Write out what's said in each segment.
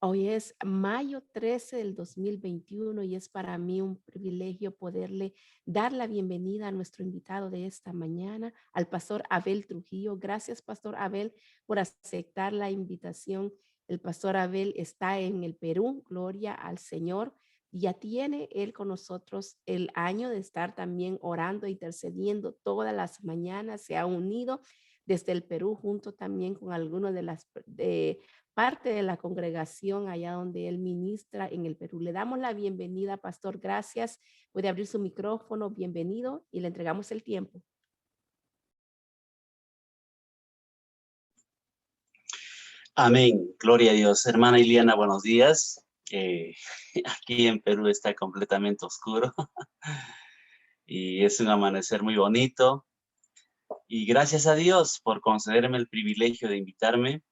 Hoy es mayo 13 del 2021 y es para mí un privilegio poderle dar la bienvenida a nuestro invitado de esta mañana, al pastor Abel Trujillo. Gracias, pastor Abel, por aceptar la invitación. El pastor Abel está en el Perú, gloria al Señor. Ya tiene él con nosotros el año de estar también orando, intercediendo todas las mañanas. Se ha unido desde el Perú junto también con algunos de las parte de la congregación allá donde él ministra en el Perú. Le damos la bienvenida, pastor. Gracias. Puede abrir su micrófono. Bienvenido y le entregamos el tiempo. Amén. Gloria a Dios. Hermana Iliana, buenos días. Eh, Aquí en Perú está completamente oscuro y es un amanecer muy bonito. Y gracias a Dios por concederme el privilegio de invitarme.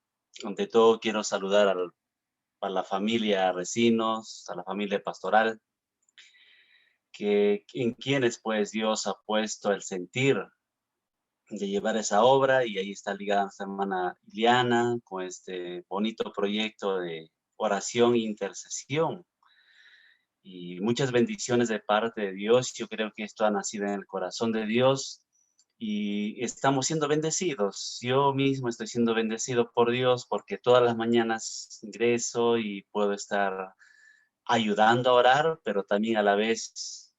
Ante todo, quiero saludar a la familia Recinos, a la familia pastoral, en quienes pues Dios ha puesto el sentir de llevar esa obra, y ahí está ligada nuestra hermana Iliana con este bonito proyecto de oración e intercesión. Y muchas bendiciones de parte de Dios. Yo creo que esto ha nacido en el corazón de Dios y estamos siendo bendecidos. Yo mismo estoy siendo bendecido por Dios porque todas las mañanas ingreso y puedo estar ayudando a orar, pero también a la vez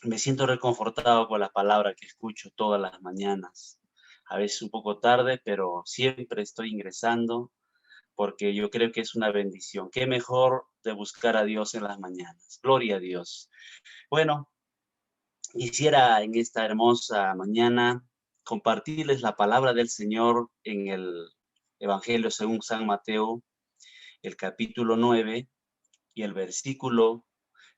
me siento reconfortado con la palabra que escucho todas las mañanas. A veces un poco tarde, pero siempre estoy ingresando porque yo creo que es una bendición. Qué mejor de buscar a Dios en las mañanas. Gloria a Dios. Bueno, quisiera en esta hermosa mañana compartirles la palabra del Señor en el Evangelio según San Mateo, el capítulo 9 y el versículo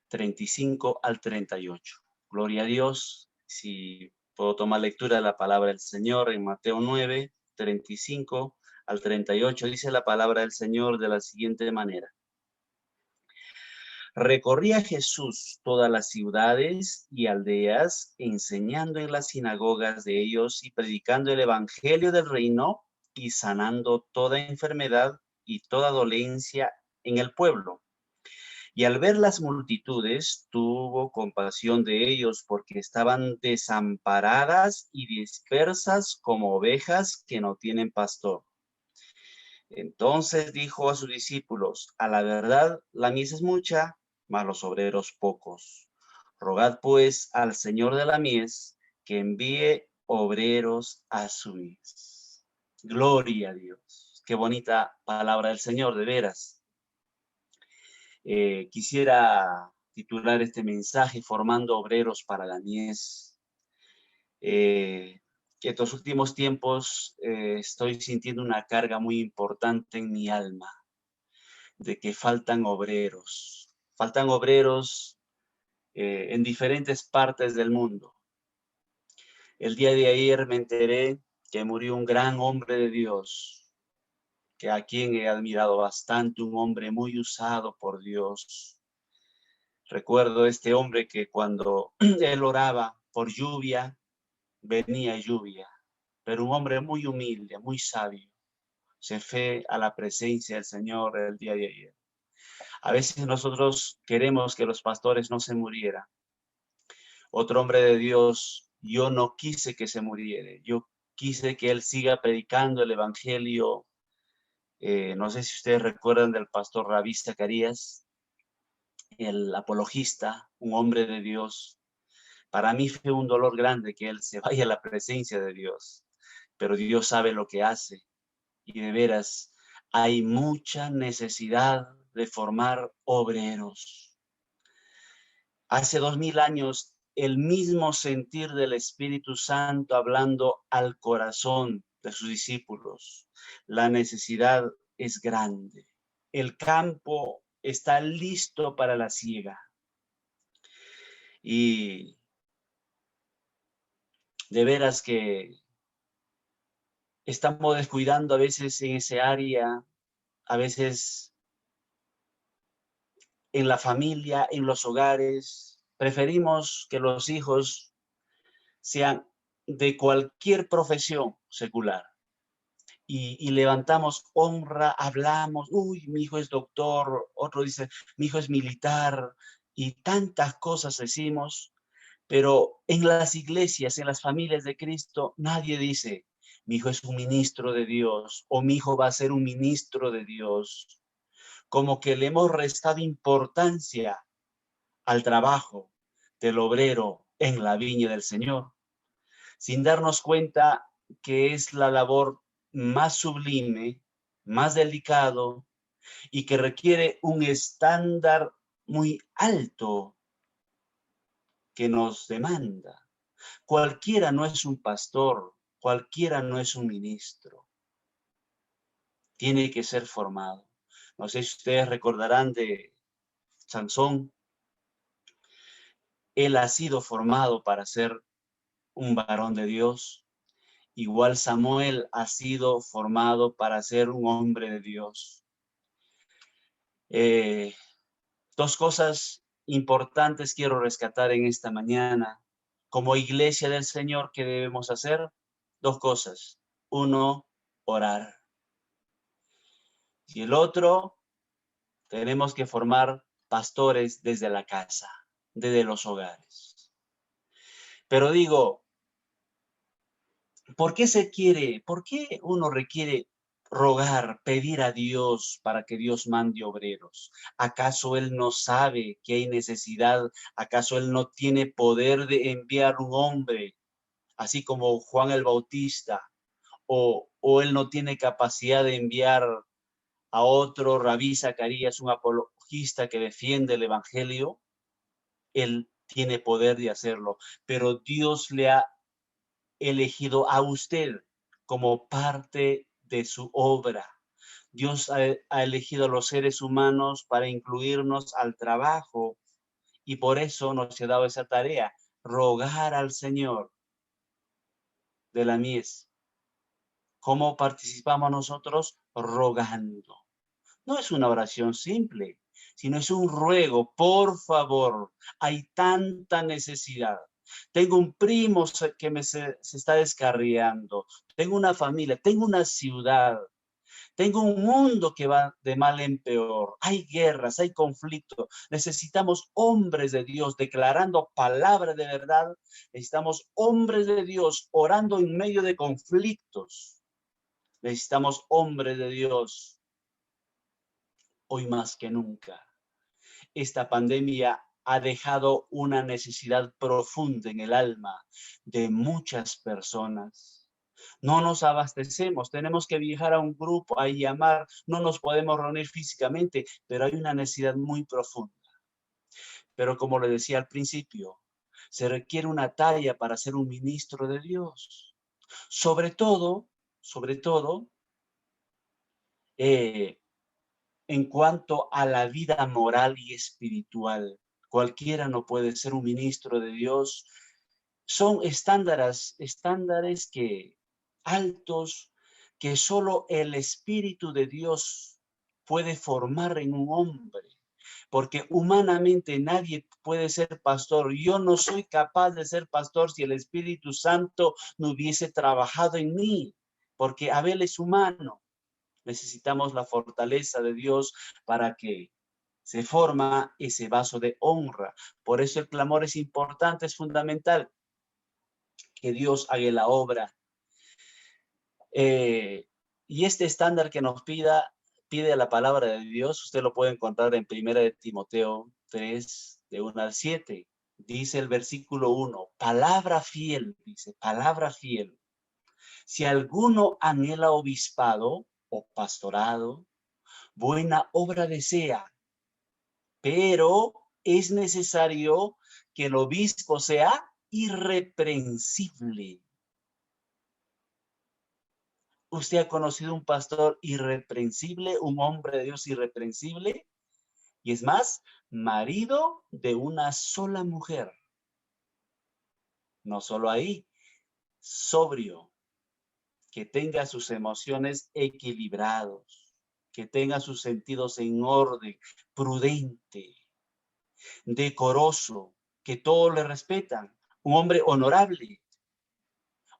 35 al 38. Gloria a Dios. Si puedo tomar lectura de la palabra del Señor en Mateo 9, 35 al 38, dice la palabra del Señor de la siguiente manera. Recorría Jesús todas las ciudades y aldeas, enseñando en las sinagogas de ellos y predicando el evangelio del reino y sanando toda enfermedad y toda dolencia en el pueblo. Y al ver las multitudes, tuvo compasión de ellos porque estaban desamparadas y dispersas como ovejas que no tienen pastor. Entonces dijo a sus discípulos, a la verdad, la mies es mucha, mas los obreros pocos. Rogad pues al Señor de la mies que envíe obreros a su mies. Gloria a Dios. Qué bonita palabra del Señor, de veras. Quisiera titular este mensaje formando obreros para la mies. Que estos últimos tiempos estoy sintiendo una carga muy importante en mi alma, de que faltan obreros. Faltan obreros en diferentes partes del mundo. El día de ayer me enteré que murió un gran hombre de Dios, que a quien he admirado bastante, un hombre muy usado por Dios. Recuerdo este hombre que cuando él oraba por lluvia, venía lluvia, pero un hombre muy humilde, muy sabio. Se fue a la presencia del Señor el día de ayer. A veces nosotros queremos que los pastores no se murieran. Otro hombre de Dios, yo no quise que se muriera. Yo quise que él siga predicando el evangelio. No sé si ustedes recuerdan del pastor Rabí Zacarías, el apologista, un hombre de Dios. Para mí fue un dolor grande que él se vaya a la presencia de Dios, pero Dios sabe lo que hace. Y de veras, hay mucha necesidad de formar obreros. Hace 2000 años, el mismo sentir del Espíritu Santo hablando al corazón de sus discípulos. La necesidad es grande. El campo está listo para la siega. Y de veras que estamos descuidando a veces en ese área, a veces en la familia, en los hogares. Preferimos que los hijos sean de cualquier profesión secular. y levantamos honra, hablamos, uy, mi hijo es doctor, otro dice, mi hijo es militar, y tantas cosas decimos, pero en las iglesias, en las familias de Cristo, nadie dice, mi hijo es un ministro de Dios, o mi hijo va a ser un ministro de Dios. Como que le hemos restado importancia al trabajo del obrero en la viña del Señor, sin darnos cuenta que es la labor más sublime, más delicado y que requiere un estándar muy alto que nos demanda. Cualquiera no es un pastor, cualquiera no es un ministro. Tiene que ser formado. No sé si ustedes recordarán de Sansón. Él ha sido formado para ser un varón de Dios. Igual Samuel ha sido formado para ser un hombre de Dios. Dos cosas importantes quiero rescatar en esta mañana. Como iglesia del Señor, ¿qué debemos hacer? Dos cosas. Uno, orar. Y el otro, tenemos que formar pastores desde la casa, desde los hogares. Pero digo, por qué uno requiere rogar, pedir a Dios para que Dios mande obreros? ¿Acaso Él no sabe que hay necesidad? ¿Acaso Él no tiene poder de enviar un hombre, así como Juan el Bautista? ¿O Él no tiene capacidad de enviar a otro Rabí Zacarías, un apologista que defiende el evangelio? Él tiene poder de hacerlo, pero Dios le ha elegido a usted como parte de su obra. Dios ha elegido a los seres humanos para incluirnos al trabajo y por eso nos ha dado esa tarea, rogar al Señor de la mies. ¿Cómo participamos nosotros? Rogando. No es una oración simple, sino es un ruego, por favor, hay tanta necesidad. Tengo un primo que se está descarriando, tengo una familia, tengo una ciudad, tengo un mundo que va de mal en peor. Hay guerras, hay conflictos. Necesitamos hombres de Dios declarando palabra de verdad. Necesitamos hombres de Dios orando en medio de conflictos. Necesitamos hombres de Dios hoy más que nunca. Esta pandemia ha dejado una necesidad profunda en el alma de muchas personas. No nos abastecemos, tenemos que viajar a un grupo, a llamar, no nos podemos reunir físicamente, pero hay una necesidad muy profunda. Pero como le decía al principio, se requiere una talla para ser un ministro de Dios. Sobre todo, eh, en cuanto a la vida moral y espiritual. Cualquiera no puede ser un ministro de Dios. Son estándares que altos que solo el Espíritu de Dios puede formar en un hombre. Porque humanamente nadie puede ser pastor. Yo no soy capaz de ser pastor si el Espíritu Santo no hubiese trabajado en mí. Porque Abel es humano. Necesitamos la fortaleza de Dios para que se forma ese vaso de honra. Por eso el clamor es importante, es fundamental. Que Dios haga la obra. Y este estándar que nos pide la palabra de Dios, usted lo puede encontrar en 1 de Timoteo 3, de 1 al 7. Dice el versículo 1, palabra fiel, dice, palabra fiel. Si alguno anhela obispado o pastorado, buena obra desea, pero es necesario que el obispo sea irreprensible. ¿Usted ha conocido un pastor irreprensible, un hombre de Dios irreprensible? Y es más, marido de una sola mujer. No solo ahí, sobrio, que tenga sus emociones equilibrados, que tenga sus sentidos en orden, prudente, decoroso, que todos le respetan, un hombre honorable,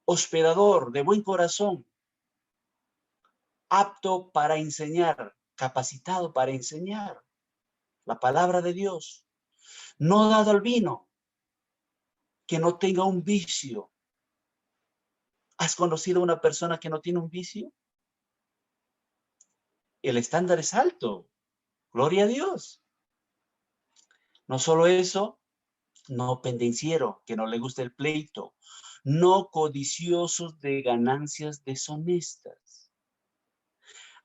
hospedador, de buen corazón. apto para enseñar, capacitado para enseñar la palabra de Dios, no dado al vino, que no tenga un vicio. ¿Has conocido a una persona que no tiene un vicio? El estándar es alto. Gloria a Dios. No solo eso, no pendenciero, que no le gusta el pleito, no codiciosos de ganancias deshonestas.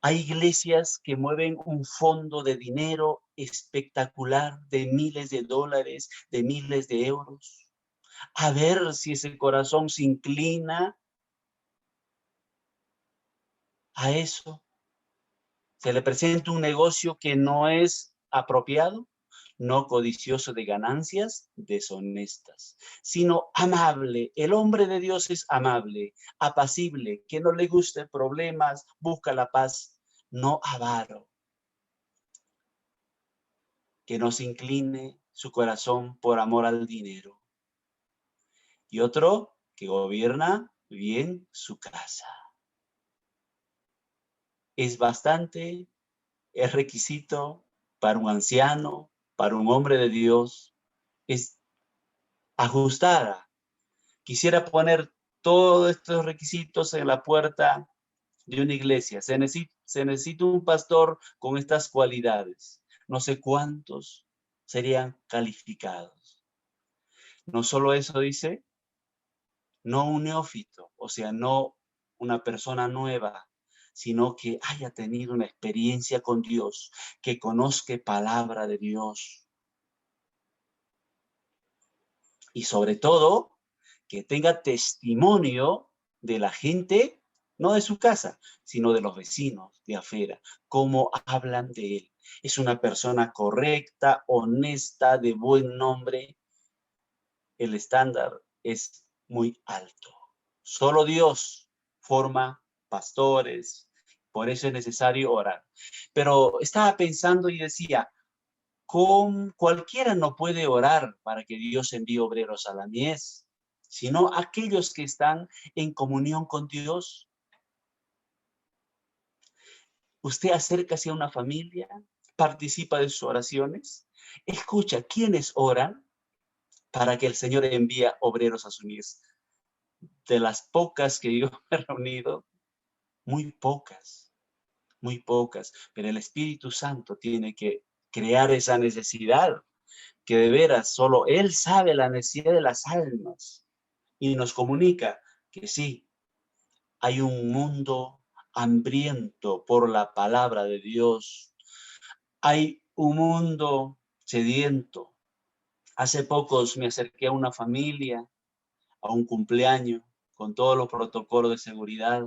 Hay iglesias que mueven un fondo de dinero espectacular de miles de dólares, de miles de euros. A ver si ese corazón se inclina a eso. Se le presenta un negocio que no es apropiado, no codicioso de ganancias deshonestas, sino amable. El hombre de Dios es amable, apacible, que no le guste problemas, busca la paz, no avaro, que no se incline su corazón por amor al dinero. Y otro que gobierna bien su casa. Es requisito para un anciano, para un hombre de Dios, es ajustada. Quisiera poner todos estos requisitos en la puerta de una iglesia. Se necesita un pastor con estas cualidades. No sé cuántos serían calificados. No solo eso dice, no un neófito, o sea, no una persona nueva, sino que haya tenido una experiencia con Dios, que conozca palabra de Dios. Y sobre todo, que tenga testimonio de la gente, no de su casa, sino de los vecinos de afuera, cómo hablan de él. Es una persona correcta, honesta, de buen nombre. El estándar es muy alto. Solo Dios forma pastores, por eso es necesario orar. Pero estaba pensando y decía, cualquiera no puede orar para que Dios envíe obreros a la mies, sino aquellos que están en comunión con Dios. Usted acércase a una familia, participa de sus oraciones, escucha quiénes oran para que el Señor envíe obreros a su mies. De las pocas que yo he reunido, muy pocas, pero el Espíritu Santo tiene que crear esa necesidad, que de veras solo Él sabe la necesidad de las almas y nos comunica que sí, hay un mundo hambriento por la palabra de Dios. Hay un mundo sediento. Hace pocos me acerqué a una familia, a un cumpleaños, con todos los protocolos de seguridad,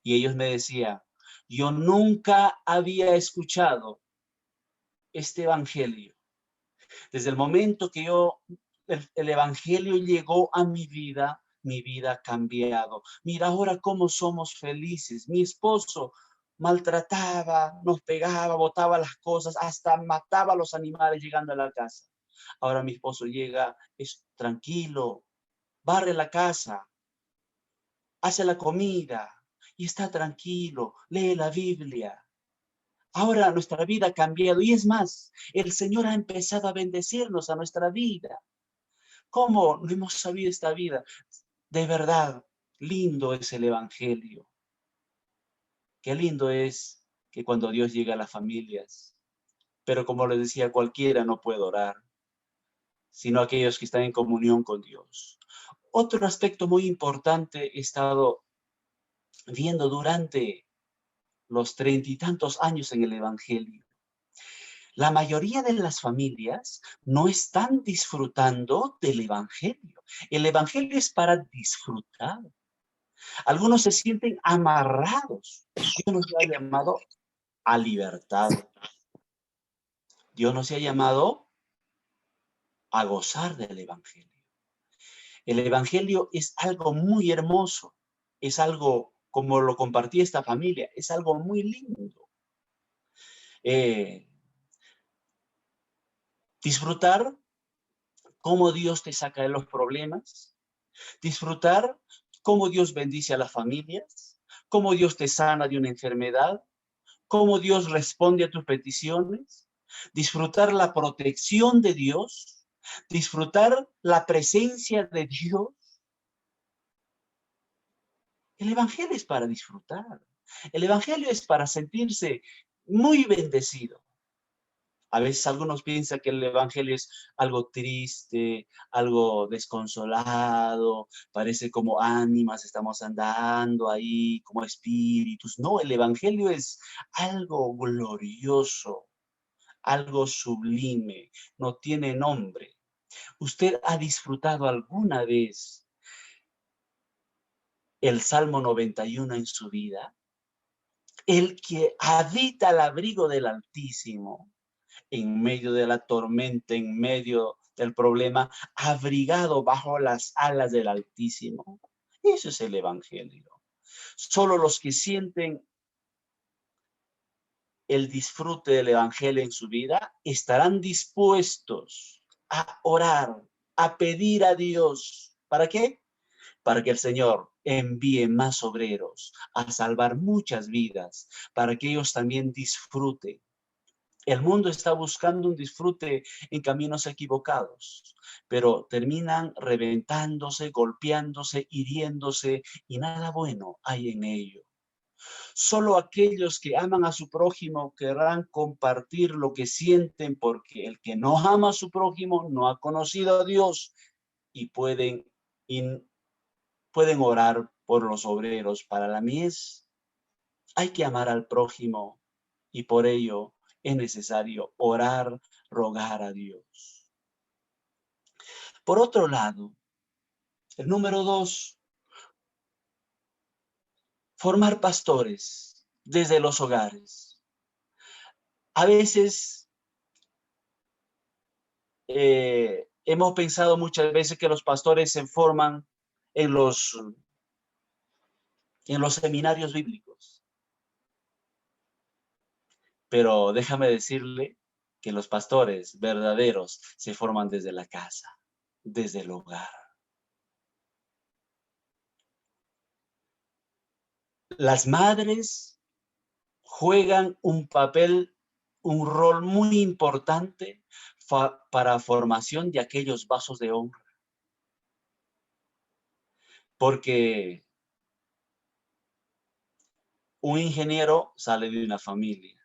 y ellos me decían, yo nunca había escuchado este evangelio. Desde el momento que el evangelio llegó a mi vida ha cambiado. Mira ahora cómo somos felices. Mi esposo maltrataba, nos pegaba, botaba las cosas, hasta mataba a los animales llegando a la casa. Ahora mi esposo llega, es tranquilo, barre la casa, hace la comida y está tranquilo, lee la Biblia. Ahora nuestra vida ha cambiado y es más, el Señor ha empezado a bendecirnos a nuestra vida. ¿Cómo no hemos sabido esta vida? De verdad, lindo es el Evangelio. Qué lindo es que cuando Dios llega a las familias, pero como les decía, cualquiera no puede orar, sino aquellos que están en comunión con Dios. Otro aspecto muy importante he estado viendo durante los 30 y tantos años en el Evangelio. La mayoría de las familias no están disfrutando del Evangelio. El Evangelio es para disfrutar. Algunos se sienten amarrados. Dios nos ha llamado a libertad. Dios nos ha llamado a gozar del Evangelio. El Evangelio es algo muy hermoso. Es algo, como lo compartí esta familia, es algo muy lindo. Disfrutar cómo Dios te saca de los problemas. Disfrutar cómo Dios bendice a las familias, cómo Dios te sana de una enfermedad, cómo Dios responde a tus peticiones, disfrutar la protección de Dios, disfrutar la presencia de Dios. El evangelio es para disfrutar. El evangelio es para sentirse muy bendecido. A veces algunos piensan que el evangelio es algo triste, algo desconsolado, parece como ánimas, estamos andando ahí como espíritus. No, el evangelio es algo glorioso, algo sublime, no tiene nombre. ¿Usted ha disfrutado alguna vez el Salmo 91 en su vida? El que habita al abrigo del Altísimo, en medio de la tormenta, en medio del problema, abrigado bajo las alas del Altísimo. Eso es el evangelio. Solo los que sienten el disfrute del evangelio en su vida estarán dispuestos a orar, a pedir a Dios. ¿Para qué? Para que el Señor envíe más obreros a salvar muchas vidas, para que ellos también disfruten. El mundo está buscando un disfrute en caminos equivocados, pero terminan reventándose, golpeándose, hiriéndose y nada bueno hay en ello. Solo aquellos que aman a su prójimo querrán compartir lo que sienten, porque el que no ama a su prójimo no ha conocido a Dios y pueden orar por los obreros para la mies. Hay que amar al prójimo y por ello es necesario orar, rogar a Dios. Por otro lado, el número 2, formar pastores desde los hogares. A veces hemos pensado muchas veces que los pastores se forman en los seminarios bíblicos. Pero déjame decirle que los pastores verdaderos se forman desde la casa, desde el hogar. Las madres juegan un papel, un rol muy importante para formación de aquellos vasos de honra. Porque un ingeniero sale de una familia,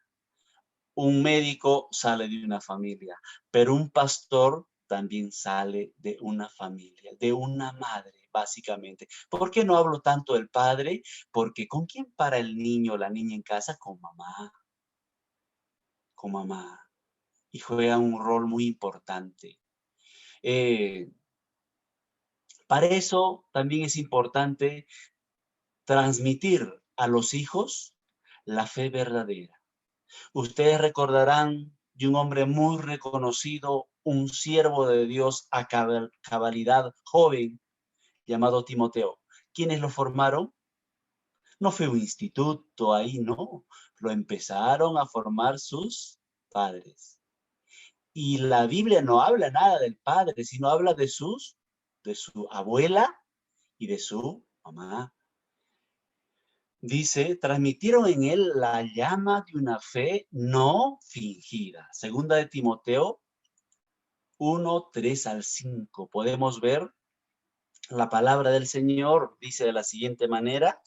un médico sale de una familia, pero un pastor también sale de una familia, de una madre, básicamente. ¿Por qué no hablo tanto del padre? Porque ¿con quién para el niño o la niña en casa? Con mamá. Con mamá. Y juega un rol muy importante. Para eso también es importante transmitir a los hijos la fe verdadera. Ustedes recordarán de un hombre muy reconocido, un siervo de Dios a cabalidad joven, llamado Timoteo. ¿Quiénes lo formaron? No fue un instituto ahí, no. Lo empezaron a formar sus padres. Y la Biblia no habla nada del padre, sino habla de su abuela y de su mamá. Dice, transmitieron en él la llama de una fe no fingida. Segunda de Timoteo 1, 3 al 5. Podemos ver la palabra del Señor, dice de la siguiente manera,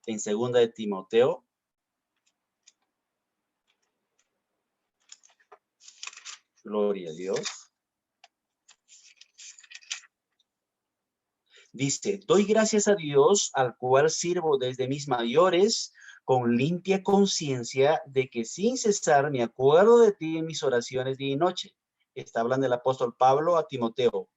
en segunda de Timoteo. Gloria a Dios. Dice, doy gracias a Dios, al cual sirvo desde mis mayores, con limpia conciencia de que sin cesar me acuerdo de ti en mis oraciones día y noche. Está hablando el apóstol Pablo a Timoteo,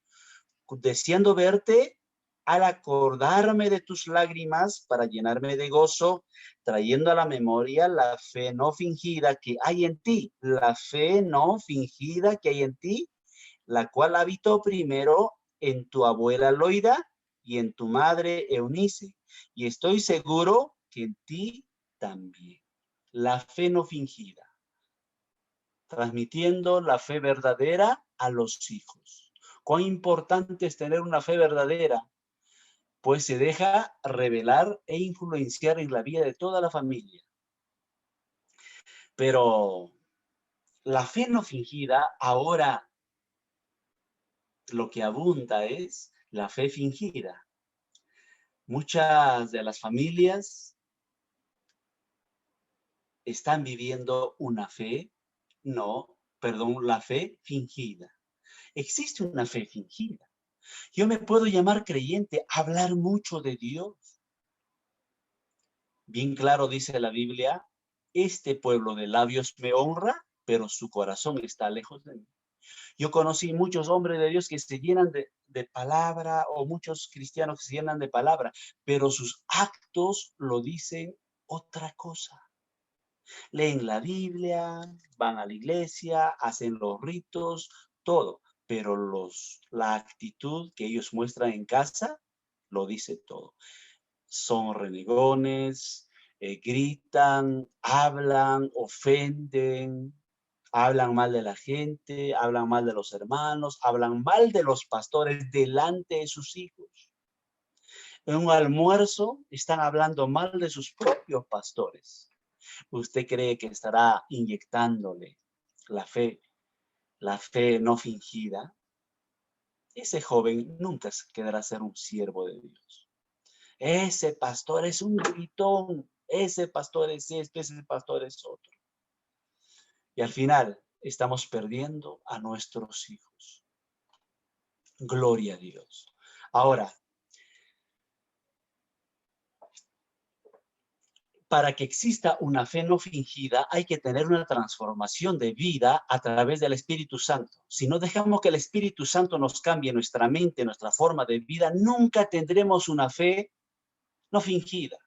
deseando verte al acordarme de tus lágrimas para llenarme de gozo, trayendo a la memoria la fe no fingida que hay en ti, la fe no fingida que hay en ti, la cual habitó primero en tu abuela Loida y en tu madre Eunice, y estoy seguro que en ti también. La fe no fingida, transmitiendo la fe verdadera a los hijos. Cuán importante es tener una fe verdadera. pues se deja revelar e influenciar en la vida de toda la familia. Pero la fe no fingida, ahora lo que abunda es la fe fingida. Muchas de las familias están viviendo la fe fingida. Existe una fe fingida. Yo me puedo llamar creyente, hablar mucho de Dios. Bien claro dice la Biblia, este pueblo de labios me honra, pero su corazón está lejos de mí. Yo conocí muchos hombres de Dios que se llenan de palabra, o muchos cristianos que se llenan de palabra, pero sus actos lo dicen otra cosa. Leen la Biblia, van a la iglesia, hacen los ritos, todo, pero la actitud que ellos muestran en casa lo dice todo. Son renegones, gritan, hablan, ofenden, hablan mal de la gente, hablan mal de los hermanos, hablan mal de los pastores delante de sus hijos. En un almuerzo están hablando mal de sus propios pastores. ¿Usted cree que estará inyectándole la fe no fingida? Ese joven nunca quedará ser un siervo de Dios. Ese pastor es un gritón, ese pastor es esto, ese pastor es otro. Y al final estamos perdiendo a nuestros hijos. Gloria a Dios. Ahora, para que exista una fe no fingida, hay que tener una transformación de vida a través del Espíritu Santo. Si no dejamos que el Espíritu Santo nos cambie nuestra mente, nuestra forma de vida, nunca tendremos una fe no fingida.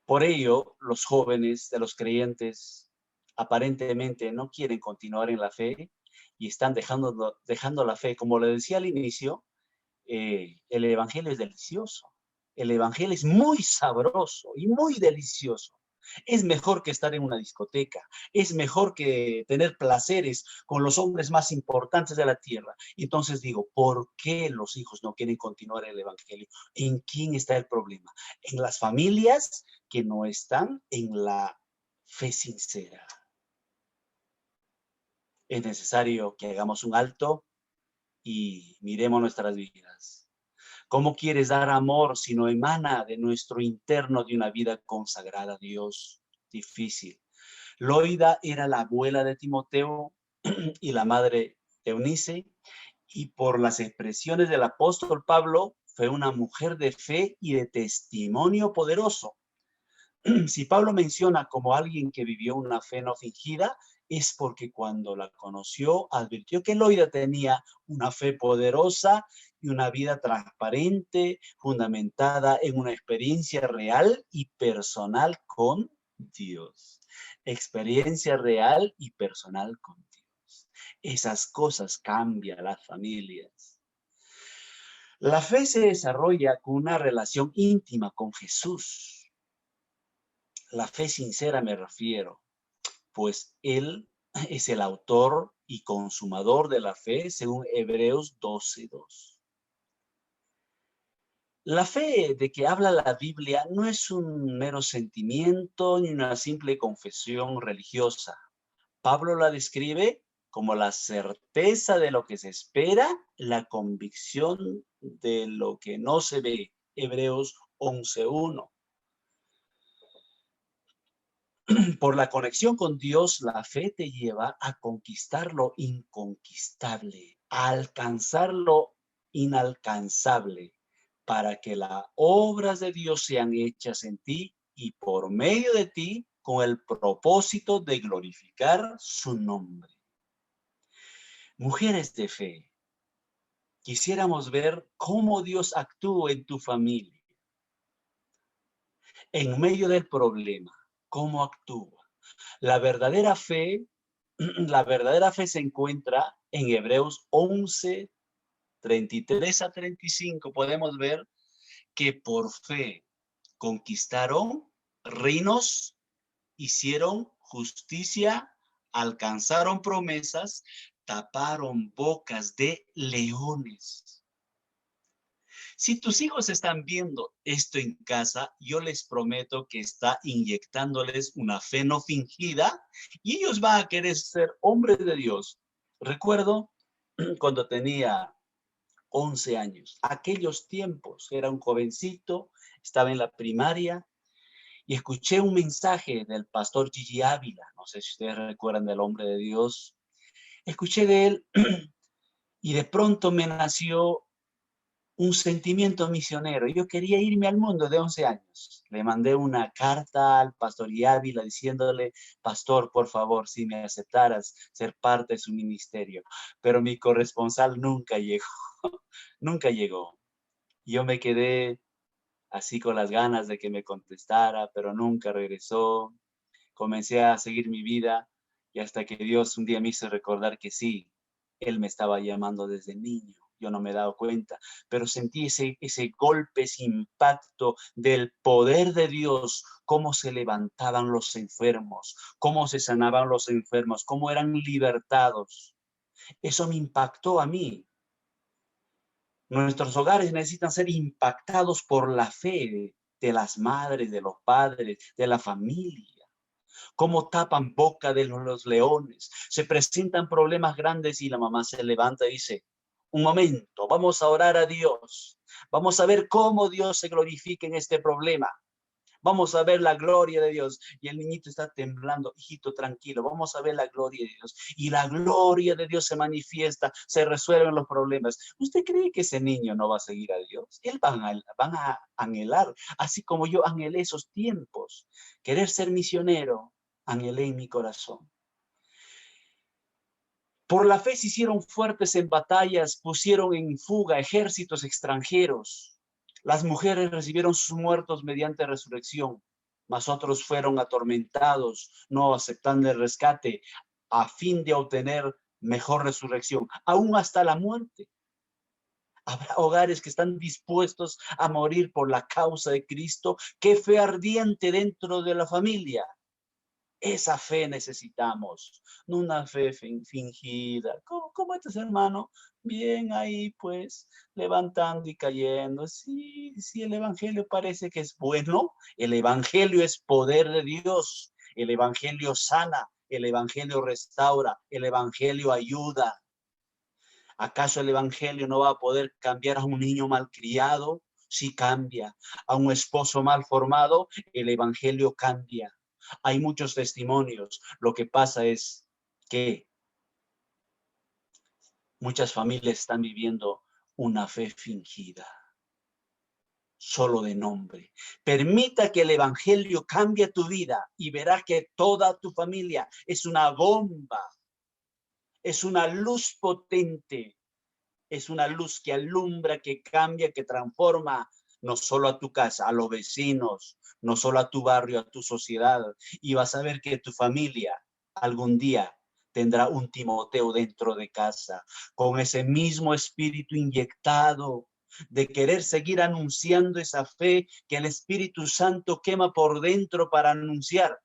Por ello, los jóvenes de los creyentes aparentemente no quieren continuar en la fe y están dejando la fe. Como le decía al inicio, el evangelio es delicioso. El evangelio es muy sabroso y muy delicioso. Es mejor que estar en una discoteca. Es mejor que tener placeres con los hombres más importantes de la tierra. Entonces digo, ¿por qué los hijos no quieren continuar el evangelio? ¿En quién está el problema? En las familias que no están en la fe sincera. Es necesario que hagamos un alto y miremos nuestras vidas. ¿Cómo quieres dar amor si no emana de nuestro interno de una vida consagrada a Dios? Difícil. Loida era la abuela de Timoteo y la madre de Eunice, y por las expresiones del apóstol Pablo, fue una mujer de fe y de testimonio poderoso. Si Pablo menciona como alguien que vivió una fe no fingida, es porque cuando la conoció, advirtió que Loida tenía una fe poderosa y una vida transparente, fundamentada en una experiencia real y personal con Dios. Experiencia real y personal con Dios. Esas cosas cambian las familias. La fe se desarrolla con una relación íntima con Jesús. La fe sincera me refiero, pues Él es el autor y consumador de la fe, según Hebreos 12:2. La fe de que habla la Biblia no es un mero sentimiento ni una simple confesión religiosa. Pablo la describe como la certeza de lo que se espera, la convicción de lo que no se ve. Hebreos 11:1. Por la conexión con Dios, la fe te lleva a conquistar lo inconquistable, a alcanzar lo inalcanzable, para que las obras de Dios sean hechas en ti y por medio de ti, con el propósito de glorificar su nombre. Mujeres de fe, quisiéramos ver cómo Dios actúa en tu familia, en medio del problema, cómo actúa. La verdadera fe La verdadera fe se encuentra en Hebreos 11:33-35. Podemos ver que por fe conquistaron reinos, hicieron justicia, alcanzaron promesas, taparon bocas de leones. Si tus hijos están viendo esto en casa, yo les prometo que está inyectándoles una fe no fingida y ellos van a querer ser hombres de Dios. Recuerdo cuando tenía 11 años, aquellos tiempos, era un jovencito, estaba en la primaria y escuché un mensaje del pastor Gigi Ávila. No sé si ustedes recuerdan del hombre de Dios. Escuché de él y de pronto me nació un sentimiento misionero. Yo quería irme al mundo de 11 años. Le mandé una carta al pastor Ávila diciéndole, pastor, por favor, si me aceptaras ser parte de su ministerio. Pero mi corresponsal nunca llegó, nunca llegó. Yo me quedé así con las ganas de que me contestara, pero nunca regresó. Comencé a seguir mi vida y hasta que Dios un día me hizo recordar que sí, Él me estaba llamando desde niño. Yo no me he dado cuenta, pero sentí ese golpe, ese impacto del poder de Dios, cómo se levantaban los enfermos, cómo se sanaban los enfermos, cómo eran libertados. Eso me impactó a mí. Nuestros hogares necesitan ser impactados por la fe de las madres, de los padres, de la familia. Cómo tapan boca de los leones. Se presentan problemas grandes y la mamá se levanta y dice, un momento, vamos a orar a Dios. Vamos a ver cómo Dios se glorifica en este problema. Vamos a ver la gloria de Dios. Y el niñito está temblando, hijito, tranquilo, vamos a ver la gloria de Dios. Y la gloria de Dios se manifiesta, se resuelven los problemas. ¿Usted cree que ese niño no va a seguir a Dios? Él van a anhelar, así como yo anhelé esos tiempos. Querer ser misionero, anhelé en mi corazón. Por la fe se hicieron fuertes en batallas, pusieron en fuga ejércitos extranjeros. Las mujeres recibieron sus muertos mediante resurrección, mas otros fueron atormentados, no aceptando el rescate, a fin de obtener mejor resurrección, aún hasta la muerte. Habrá hogares que están dispuestos a morir por la causa de Cristo. Qué fe ardiente dentro de la familia. Esa fe necesitamos, no una fe fingida. ¿Cómo estás, hermano? Bien ahí, pues, levantando y cayendo. Sí, sí, el evangelio parece que es bueno. El evangelio es poder de Dios. El evangelio sana, el evangelio restaura, el evangelio ayuda. ¿Acaso el evangelio no va a poder cambiar a un niño malcriado? Sí cambia. A un esposo mal formado, el evangelio cambia. Hay muchos testimonios. Lo que pasa es que muchas familias están viviendo una fe fingida, solo de nombre. Permita que el evangelio cambie tu vida y verás que toda tu familia es una bomba, es una luz potente, es una luz que alumbra, que cambia, que transforma no solo a tu casa, a los vecinos, no solo a tu barrio, a tu sociedad. Y vas a ver que tu familia algún día tendrá un Timoteo dentro de casa, con ese mismo espíritu inyectado de querer seguir anunciando esa fe que el Espíritu Santo quema por dentro para anunciar.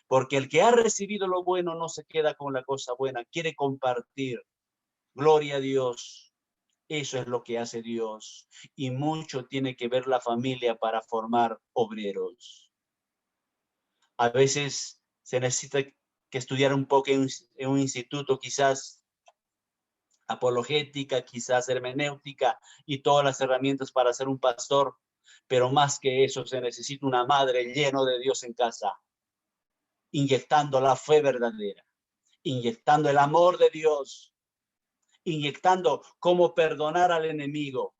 Porque el que ha recibido lo bueno no se queda con la cosa buena, quiere compartir. Gloria a Dios. Eso es lo que hace Dios. Y mucho tiene que ver la familia para formar obreros. A veces se necesita que estudiar un poco en un instituto, quizás apologética, quizás hermenéutica y todas las herramientas para ser un pastor. Pero más que eso, se necesita una madre llena de Dios en casa, inyectando la fe verdadera, inyectando el amor de Dios, inyectando cómo perdonar al enemigo,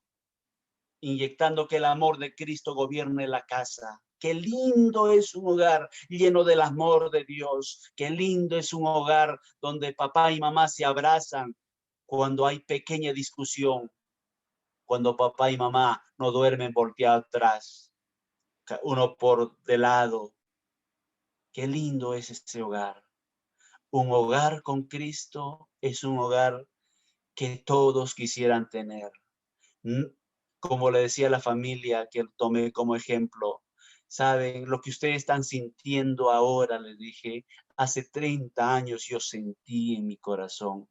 inyectando que el amor de Cristo gobierne la casa. Qué lindo es un hogar lleno del amor de Dios. Qué lindo es un hogar donde papá y mamá se abrazan cuando hay pequeña discusión, cuando papá y mamá no duermen volteados atrás, uno por de lado. Qué lindo es ese hogar. Un hogar con Cristo es un hogar que todos quisieran tener. Como le decía a la familia que tomé como ejemplo, saben, lo que ustedes están sintiendo ahora, les dije, hace 30 años yo sentí en mi corazón.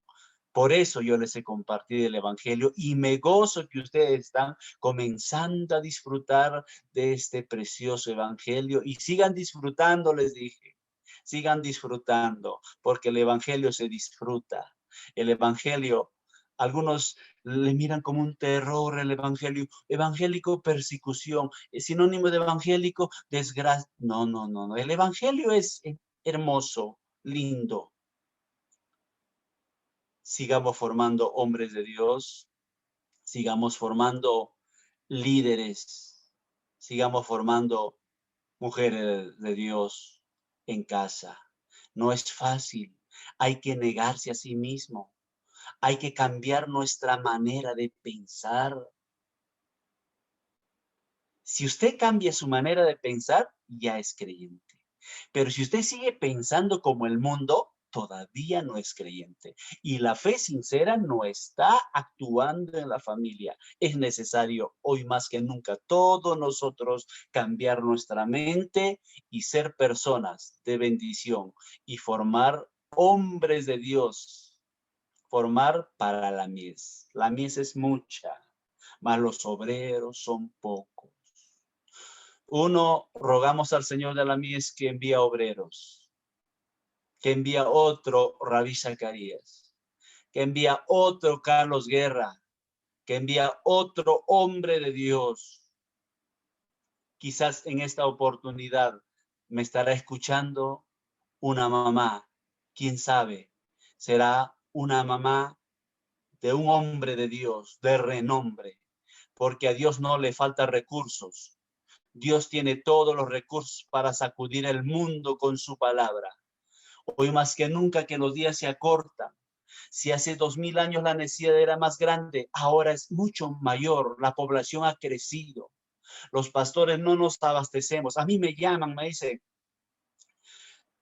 Por eso yo les he compartido el evangelio y me gozo que ustedes están comenzando a disfrutar de este precioso evangelio y sigan disfrutando, les dije. Sigan disfrutando, porque el evangelio se disfruta. El evangelio, algunos le miran como un terror el evangelio. Evangélico, persecución. Es sinónimo de evangélico, desgracia. No, no, no, no. El evangelio es hermoso, lindo. Sigamos formando hombres de Dios, sigamos formando líderes, sigamos formando mujeres de Dios en casa. No es fácil, hay que negarse a sí mismo, hay que cambiar nuestra manera de pensar. Si usted cambia su manera de pensar, ya es creyente. Pero si usted sigue pensando como el mundo, todavía no es creyente. Y la fe sincera no está actuando en la familia. Es necesario hoy más que nunca todos nosotros cambiar nuestra mente y ser personas de bendición y formar hombres de Dios. Formar para la mies. La mies es mucha, mas los obreros son pocos. Uno, rogamos al Señor de la mies que envía obreros, que envía otro Rabí Zacarías, que envía otro Carlos Guerra, que envía otro hombre de Dios. Quizás en esta oportunidad me estará escuchando una mamá, quién sabe, será una mamá de un hombre de Dios, de renombre, porque a Dios no le falta recursos. Dios tiene todos los recursos para sacudir el mundo con su palabra. Hoy más que nunca que los días se acortan. Si hace 2000 años la necesidad era más grande, ahora es mucho mayor. La población ha crecido. Los pastores no nos abastecemos. A mí me llaman, me dicen,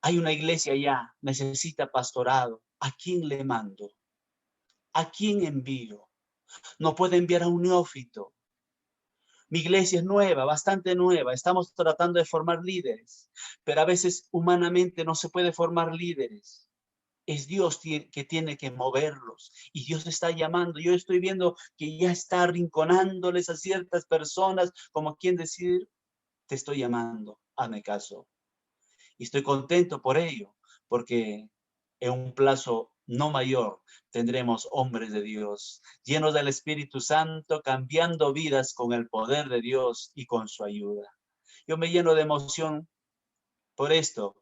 hay una iglesia allá, necesita pastorado. ¿A quién le mando? ¿A quién envío? No puede enviar a un neófito. Mi iglesia es nueva, bastante nueva. Estamos tratando de formar líderes, pero a veces humanamente no se puede formar líderes. Es Dios que tiene que moverlos y Dios está llamando. Yo estoy viendo que ya está arrinconándoles a ciertas personas, como quien decir, te estoy llamando, hazme caso. Y estoy contento por ello, porque en un plazo no mayor tendremos hombres de Dios, llenos del Espíritu Santo, cambiando vidas con el poder de Dios y con su ayuda. Yo me lleno de emoción por esto,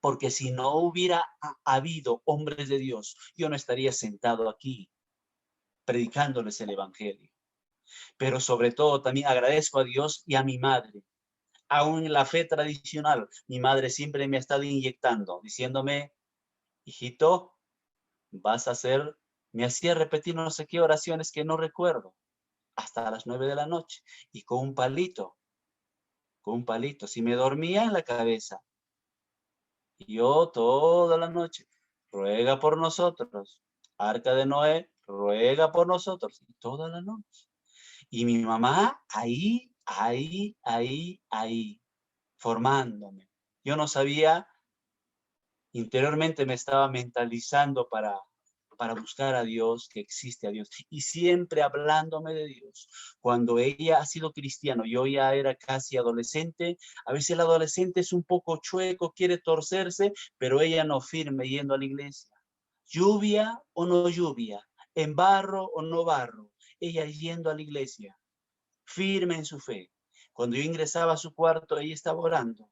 porque si no hubiera habido hombres de Dios, yo no estaría sentado aquí predicándoles el Evangelio. Pero sobre todo también agradezco a Dios y a mi madre. Aún en la fe tradicional, mi madre siempre me ha estado inyectando, diciéndome, hijito, vas a hacer, me hacía repetir no sé qué oraciones que no recuerdo, hasta las 9 de la noche, y con un palito, si me dormía en la cabeza, y yo toda la noche, ruega por nosotros, Arca de Noé, ruega por nosotros, y toda la noche. Y mi mamá ahí, formándome. Yo no sabía, interiormente me estaba mentalizando para buscar a Dios, que existe a Dios, y siempre hablándome de Dios. Cuando ella ha sido cristiano, yo ya era casi adolescente, a veces el adolescente es un poco chueco, quiere torcerse, pero ella no, firme yendo a la iglesia. Lluvia o no lluvia, en barro o no barro, ella yendo a la iglesia, firme en su fe. Cuando yo ingresaba a su cuarto, ella estaba orando.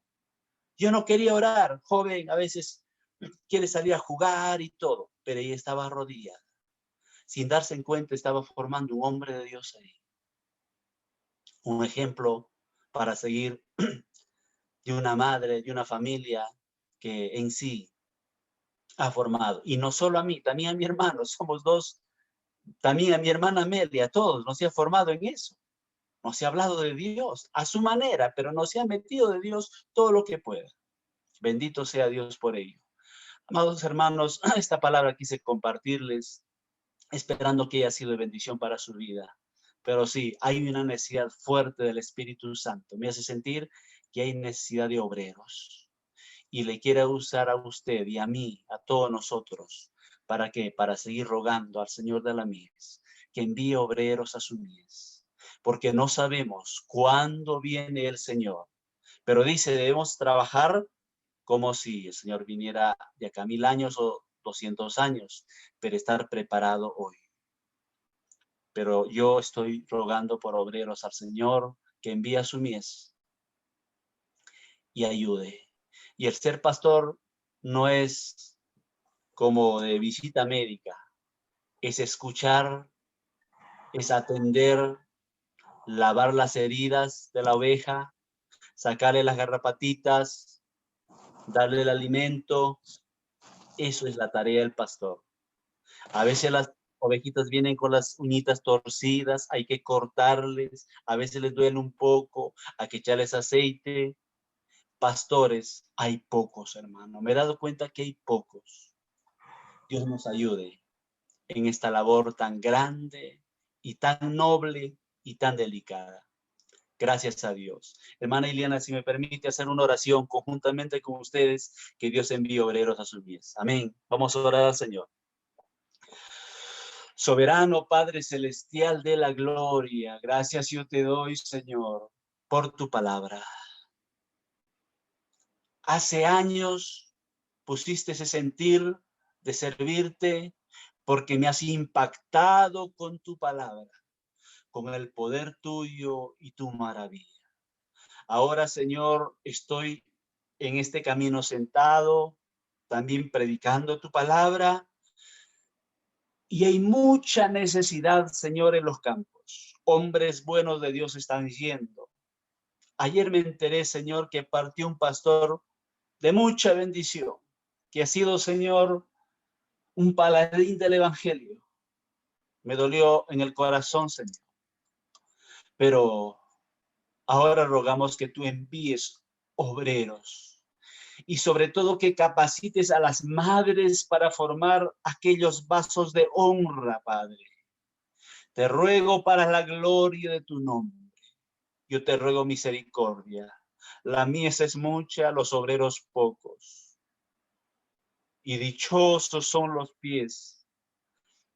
Yo no quería orar, joven, a veces quiere salir a jugar y todo, pero ella estaba arrodillada. Sin darse en cuenta, estaba formando un hombre de Dios ahí. Un ejemplo para seguir de una madre, de una familia que en sí ha formado. Y no solo a mí, también a mi hermano, somos dos, también a mi hermana Amelia, todos nos ha formado en eso. Nos ha hablado de Dios a su manera, pero nos ha metido de Dios todo lo que pueda. Bendito sea Dios por ello. Amados hermanos, esta palabra quise compartirles, esperando que haya sido de bendición para su vida. Pero sí, hay una necesidad fuerte del Espíritu Santo. Me hace sentir que hay necesidad de obreros. y le quiere usar a usted y a mí, a todos nosotros. ¿Para qué? Para seguir rogando al Señor de la mies que envíe obreros a su mies, porque no sabemos cuándo viene el Señor. Pero dice, debemos trabajar como si el Señor viniera de acá 1000 años o 200 años, pero estar preparado hoy. Pero yo estoy rogando por obreros al Señor que envíe a su mies y ayude. Y el ser pastor no es como de visita médica, es escuchar, es atender, lavar las heridas de la oveja, sacarle las garrapatitas, darle el alimento. Eso es la tarea del pastor. A veces las ovejitas vienen con las uñitas torcidas, hay que cortarles, a veces les duele un poco, hay que echarles aceite. Pastores, hay pocos, hermano. Me he dado cuenta que hay pocos. Dios nos ayude en esta labor tan grande y tan noble y tan delicada. Gracias a Dios. Hermana Iliana, si me permite hacer una oración conjuntamente con ustedes, que Dios envíe obreros a sus vidas. Amén. Vamos a orar al Señor. Soberano Padre Celestial de la gloria, gracias yo te doy, Señor, por tu palabra. Hace años pusiste ese sentir de servirte porque me has impactado con tu palabra, con el poder tuyo y tu maravilla. Ahora, Señor, estoy en este camino sentado, también predicando tu palabra, y hay mucha necesidad, Señor, en los campos. Hombres buenos de Dios están yendo. Ayer me enteré, Señor, que partió un pastor de mucha bendición, que ha sido, Señor, un paladín del evangelio. Me dolió en el corazón, Señor. Pero ahora rogamos que tú envíes obreros y sobre todo que capacites a las madres para formar aquellos vasos de honra, Padre. Te ruego para la gloria de tu nombre. Yo te ruego misericordia. La mies es mucha, los obreros pocos. Y dichosos son los pies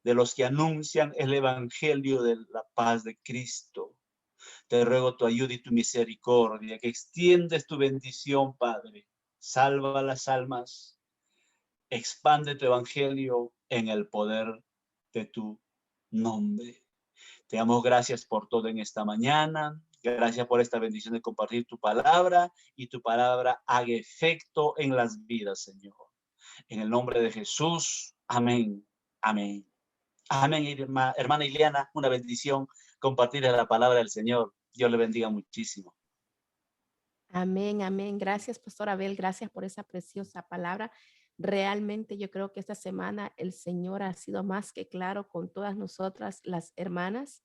de los que anuncian el evangelio de la paz de Cristo. Te ruego tu ayuda y tu misericordia, que extiendes tu bendición, Padre. Salva las almas, expande tu evangelio en el poder de tu nombre. Te damos gracias por todo en esta mañana. Gracias por esta bendición de compartir tu palabra y tu palabra haga efecto en las vidas, Señor. En el nombre de Jesús. Amén. Amén. Amén, hermana Ileana, una bendición compartir la palabra del Señor. Dios le bendiga muchísimo. Amén, amén. Gracias, Pastor Abel. Gracias por esa preciosa palabra. Realmente yo creo que esta semana el Señor ha sido más que claro con todas nosotras, las hermanas.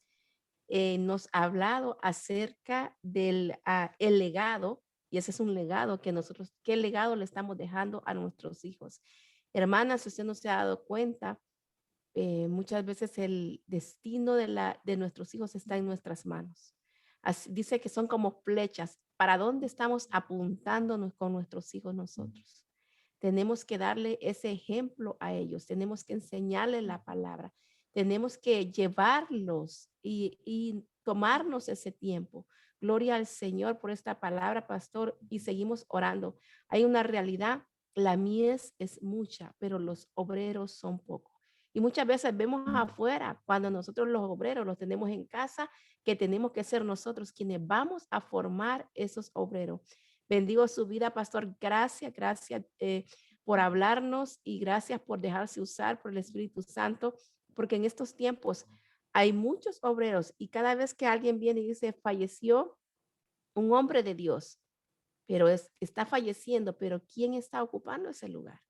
Nos ha hablado acerca del el legado, y ese es un legado que nosotros, ¿qué legado le estamos dejando a nuestros hijos? Hermanas, si usted no se ha dado cuenta, muchas veces el destino de nuestros hijos está en nuestras manos. Dice que son como flechas. ¿Para dónde estamos apuntándonos con nuestros hijos nosotros? Tenemos que darle ese ejemplo a ellos, tenemos que enseñarles la palabra, tenemos que llevarlos y tomarnos ese tiempo. Gloria al Señor por esta palabra, pastor, y seguimos orando. Hay una realidad, la mies es mucha, pero los obreros son pocos. Y muchas veces vemos afuera, cuando nosotros los obreros los tenemos en casa, que tenemos que ser nosotros quienes vamos a formar esos obreros. Bendigo su vida, pastor. Gracias, gracias por hablarnos y gracias por dejarse usar por el Espíritu Santo, porque en estos tiempos hay muchos obreros y cada vez que alguien viene y dice, falleció un hombre de Dios, pero está falleciendo, pero ¿quién está ocupando ese lugar?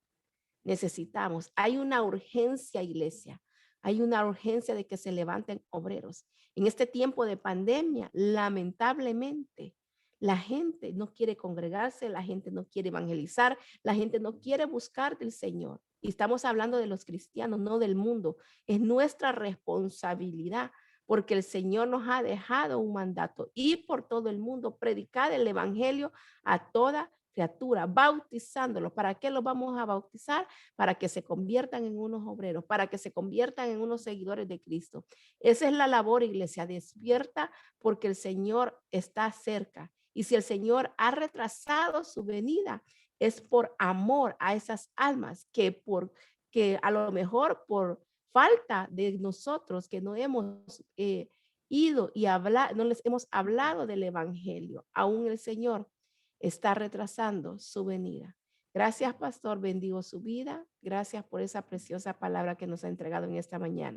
Necesitamos, hay una urgencia, iglesia, hay una urgencia de que se levanten obreros. En este tiempo de pandemia, lamentablemente, la gente no quiere congregarse, la gente no quiere evangelizar, la gente no quiere buscar del Señor. Y estamos hablando de los cristianos, no del mundo. Es nuestra responsabilidad porque el Señor nos ha dejado un mandato, ir por todo el mundo, predicar el evangelio a toda criatura, bautizándolos. ¿Para qué los vamos a bautizar? Para que se conviertan en unos obreros, para que se conviertan en unos seguidores de Cristo. Esa es la labor, iglesia, despierta porque el Señor está cerca. Y si el Señor ha retrasado su venida, es por amor a esas almas que a lo mejor por falta de nosotros que no hemos ido y hablar, no les hemos hablado del evangelio. Aún el Señor está retrasando su venida. Gracias, pastor. Bendigo su vida. Gracias por esa preciosa palabra que nos ha entregado en esta mañana.